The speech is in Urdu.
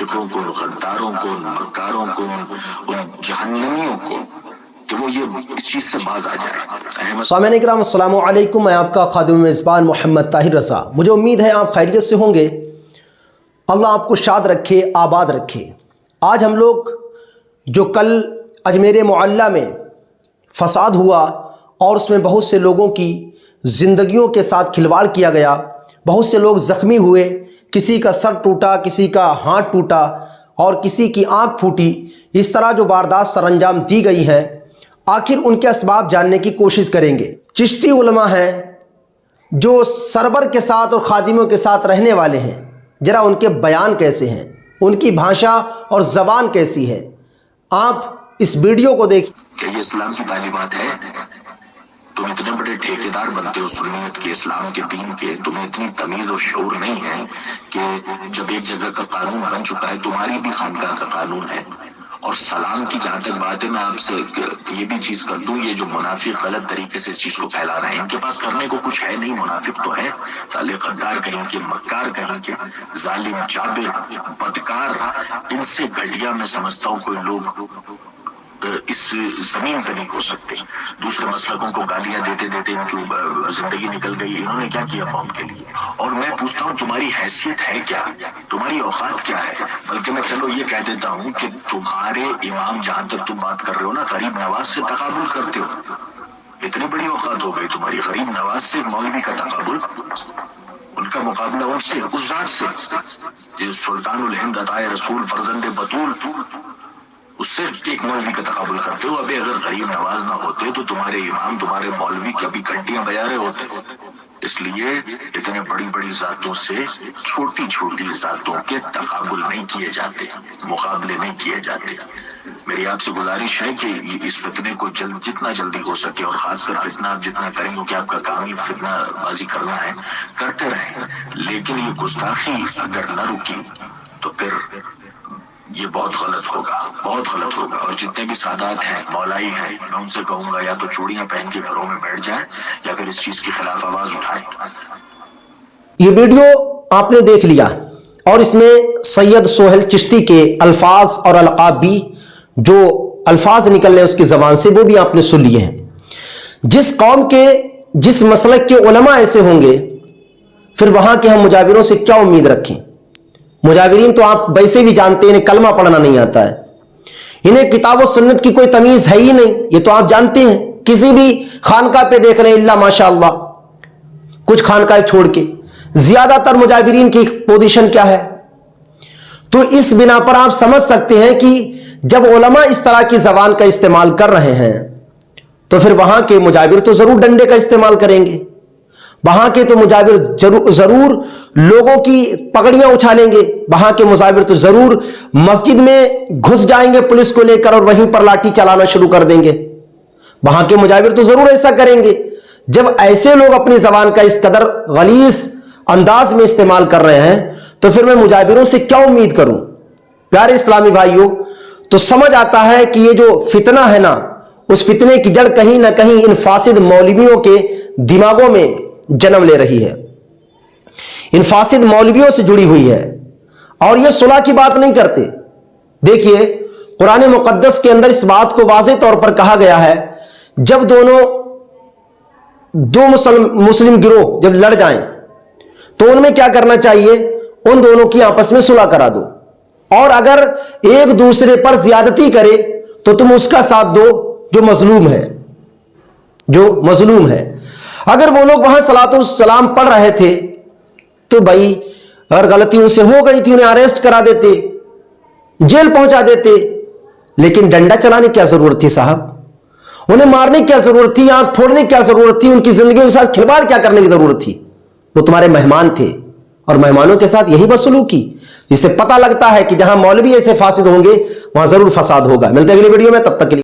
منافقوں کو، غداروں کو، مکاروں کو، ان جہنمیوں کو کہ وہ یہ اس چیز سے باز آ جائے۔ سامعین کرام السلام علیکم، میں آپ کا خادم میزبان محمد طاہر رضا۔ مجھے امید ہے آپ خیریت سے ہوں گے۔ اللہ آپ کو شاد رکھے، آباد رکھے۔ آج ہم لوگ جو کل اجمیر معلیٰ میں فساد ہوا اور اس میں بہت سے لوگوں کی زندگیوں کے ساتھ کھلواڑ کیا گیا، بہت سے لوگ زخمی ہوئے، کسی کا سر ٹوٹا، کسی کا ہاتھ ٹوٹا اور کسی کی آنکھ پھوٹی، اس طرح جو واردات سر انجام دی گئی ہیں، آخر ان کے اسباب جاننے کی کوشش کریں گے۔ چشتی علماء ہیں جو سربر کے ساتھ اور خادموں کے ساتھ رہنے والے ہیں، ذرا ان کے بیان کیسے ہیں، ان کی بھاشا اور زبان کیسی ہے، آپ اس ویڈیو کو دیکھیں۔ کہ یہ اسلام کی تعلیمات ہے؟ تم اتنے بڑے ٹھیکیدار بنتے ہو سنیت کے، اسلام کے دین کے، تمہیں اتنی تمیز و شعور نہیں ہے کہ جب ایک جگہ کا قانون بن چکا ہے، تمہاری بھی خانقاہ کا قانون ہے۔ اور سلام کی جہاں تک بات ہے، میں آپ سے یہ بھی چیز کر دوں، یہ جو منافق غلط طریقے سے اس چیز کو پھیلا رہے ہیں، ان کے پاس کرنے کو کچھ ہے نہیں۔ منافق تو ہے، سالے غدار کہیں کے، مکار کہیں کے، ظالم، جابر، بدکار، ان سے گھٹیا میں سمجھتا ہوں کوئی لوگ اس زمین پہ نہیں ہو سکتے۔ دوسرے مسلکوں کو گالیاں دیتے دیتے ان کی زندگی نکل گئی۔ انہوں نے کیا کیا قوم کے لیے؟ اور میں پوچھتا ہوں تمہاری حیثیت ہے کیا، تمہاری اوقات کیا ہے؟ بلکہ میں چلو یہ کہہ دیتا ہوں کہ تمہارے امام، جہاں تک تم بات کر رہے ہو نا، غریب نواز سے تقابل کرتے ہو۔ اتنی بڑی اوقات ہو گئی تمہاری، غریب نواز سے مولوی کا تقابل، ان کا مقابلہ ان سے، اس ذات سے جو سلطان الہند عطائے رسول فرزند بطول، اس سے ایک مولوی کا تقابل کرتے ہو۔ ابھی اگر غریب نواز نہ ہوتے تو تمہارے امام، تمہارے مولوی کبھی گھنٹیاں بجا رہے ہوتے۔ اس لیے اتنے بڑی بڑی ذاتوں سے چھوٹی چھوٹی ذاتوں کے تقابل نہیں کیے جاتے، مقابلے نہیں کیے جاتے۔ میری آپ سے گزارش ہے کہ اس فتنے کو جتنا جلدی ہو سکے، اور خاص کر فتنہ آپ جتنا کریں گے کہ آپ کا کام ہی فتنہ بازی کرنا ہے، کرتے رہیں، لیکن یہ گستاخی اگر نہ رکی تو پھر یہ بہت غلط ہوگا، بہت غلط ہوگا۔ اور جتنے بھی سادات ہیں، مولائی ہیں، میں ان سے کہوں گا یا تو چوڑیاں پہن کے گھروں میں بیٹھ جائیں یا پھر اس چیز کے خلاف آواز اٹھائیں۔ یہ ویڈیو آپ نے دیکھ لیا اور اس میں سید سہیل چشتی کے الفاظ اور القاب بھی، جو الفاظ نکل رہے اس کی زبان سے، وہ بھی آپ نے سن لیے ہیں۔ جس قوم کے، جس مسلک کے علماء ایسے ہوں گے، پھر وہاں کے ہم مجاوروں سے کیا امید رکھیں؟ مجاورین تو آپ ویسے بھی جانتے ہیں، انہیں کلمہ پڑھنا نہیں آتا ہے، انہیں کتاب و سنت کی کوئی تمیز ہے ہی نہیں، یہ تو آپ جانتے ہیں۔ کسی بھی خانقاہ پہ دیکھ رہے ہیں، اللہ ماشاء اللہ، کچھ خانقاہ چھوڑ کے زیادہ تر مجاورین کی پوزیشن کیا ہے؟ تو اس بنا پر آپ سمجھ سکتے ہیں کہ جب علماء اس طرح کی زبان کا استعمال کر رہے ہیں تو پھر وہاں کے مجاور تو ضرور ڈنڈے کا استعمال کریں گے، وہاں کے تو مجاور ضرور لوگوں کی پگڑیاں اچھالیں گے، وہاں کے مجاور تو ضرور مسجد میں گھس جائیں گے پولیس کو لے کر اور وہیں پر لاٹھی چلانا شروع کر دیں گے، وہاں کے مجاور تو ضرور ایسا کریں گے۔ جب ایسے لوگ اپنی زبان کا اس قدر غلیظ انداز میں استعمال کر رہے ہیں تو پھر میں مجاوروں سے کیا امید کروں؟ پیارے اسلامی بھائیوں، تو سمجھ آتا ہے کہ یہ جو فتنہ ہے نا، اس فتنے کی جڑ کہیں نہ کہیں ان فاسد مولویوں کے دماغوں میں جنم لے رہی ہے، ان فاسد مولویوں سے جڑی ہوئی ہے، اور یہ صلح کی بات نہیں کرتے۔ دیکھیے قرآن مقدس کے اندر اس بات کو واضح طور پر کہا گیا ہے، جب دو مسلم گروہ جب لڑ جائیں تو ان میں کیا کرنا چاہیے؟ ان دونوں کی آپس میں صلح کرا دو، اور اگر ایک دوسرے پر زیادتی کرے تو تم اس کا ساتھ دو جو مظلوم ہے۔ اگر وہ لوگ وہاں صلاۃ والسلام پڑھ رہے تھے تو بھائی اگر غلطی ان سے ہو گئی تھی، انہیں اریسٹ کرا دیتے، جیل پہنچا دیتے، لیکن ڈنڈا چلانے کیا ضرورت تھی صاحب؟ انہیں مارنے کی کیا ضرورت تھی؟ آنکھ پھوڑنے کی کیا ضرورت تھی؟ ان کی زندگیوں کے ساتھ کھلواڑ کیا کرنے کی ضرورت تھی؟ وہ تمہارے مہمان تھے، اور مہمانوں کے ساتھ یہی بدسلوکی، جس سے پتہ لگتا ہے کہ جہاں مولوی ایسے فاسد ہوں گے وہاں ضرور فساد ہوگا۔ ملتے ہیں اگلی ویڈیو میں، تب تک کے لیے